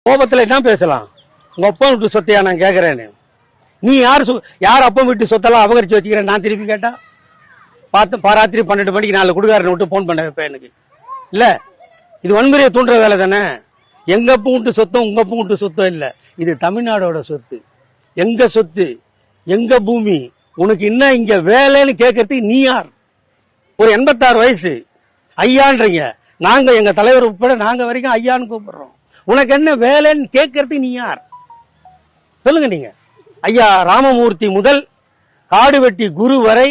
கோபத்துல என்ன பேசலாம்? உங்க அப்பா வீட்டு சொத்தையா நான் கேட்கறேன்னு. நீ யார் அப்பா வீட்டு சொத்தெல்லாம் அபகரிச்சு வச்சுக்கிறேன் நான் திருப்பி கேட்டா பாராத்திரி 12 மணிக்கு 4 குடுகாரனை விட்டு போன் பண்ண வைப்பேன் எனக்கு. இல்ல இது வன்முறையை தூண்டுற வேலை தானே. எங்க அப்பா வீட்டு சொத்தும் உங்க அப்பா வீட்டு சொத்தும் இல்ல, இது தமிழ்நாடோட சொத்து. எங்க சொத்து, எங்க பூமி, உனக்கு என்ன இங்க வேலைன்னு கேட்கறதுக்கு நீ யார்? ஒரு 86 வயசு ஐயான்றீங்க. நாங்க எங்க தலைவர் உட்பட நாங்க வரைக்கும் ஐயான்னு கூப்பிடுறோம். உனக்கு என்ன வேலைன்னு கேட்கறதுக்கு நீ யார் சொல்லுங்க. நீங்க ஐயா ராமமூர்த்தி முதல் காடு வெட்டி குரு வரை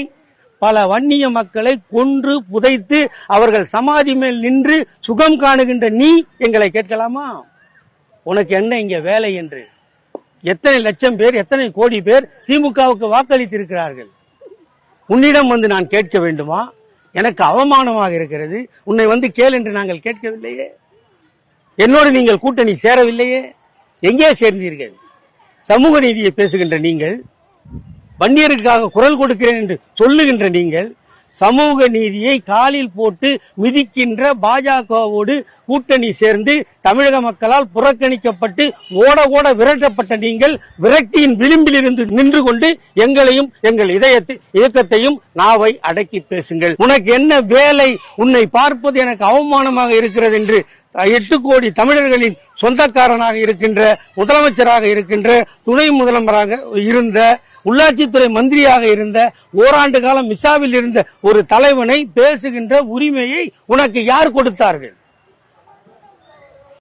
பல வன்னிய மக்களை கொன்று புதைத்து அவர்கள் சமாதி மேல் நின்று சுகம் காணுகின்ற நீ எங்களை கேட்கலாமா? உனக்கு என்ன இங்க வேலை என்று? எத்தனை லட்சம் பேர், எத்தனை கோடி பேர் திமுகவுக்கு வாக்களித்திருக்கிறார்கள். உன்னிடம் வந்து நான் கேட்க வேண்டுமா? எனக்கு அவமானமாக இருக்கிறது. உன்னை வந்து கேள் என்று நாங்கள் கேட்கவில்லையே. என்னோடு நீங்கள் கூட்டணி சேரவில்லையே. எங்கே சேர்ந்தீர்கள்? சமூக நீதியை பேசுகின்ற நீங்கள், வன்னியருக்காக குரல் கொடுக்கிறேன் என்று சொல்லுகின்ற நீங்கள், சமூக நீதியை காலில் போட்டு மிதிக்கின்ற பாஜகவோடு கூட்டணி சேர்ந்து தமிழக மக்களால் புறக்கணிக்கப்பட்டு ஓட ஓட விரட்டப்பட்ட நீங்கள் விரக்தியின் விளிம்பில் இருந்து நின்று கொண்டு எங்களையும் எங்கள் இயக்கத்தையும் நாவை அடக்கி பேசுங்கள். உனக்கு என்ன வேலை? உன்னை பார்ப்பது எனக்கு அவமானமாக இருக்கிறது என்று 8 கோடி தமிழர்களின் சொந்தக்காரனாக இருக்கின்ற, முதலமைச்சராக இருக்கின்ற, துணை முதலமைச்சராக இருந்த, உள்ளாட்சித்துறை மந்திரியாக இருந்த, ஓராண்டு காலம் மிசாவில் இருந்த ஒரு தலைவனை பேசுகின்ற உரிமையை உனக்கு யார் கொடுத்தார்கள்?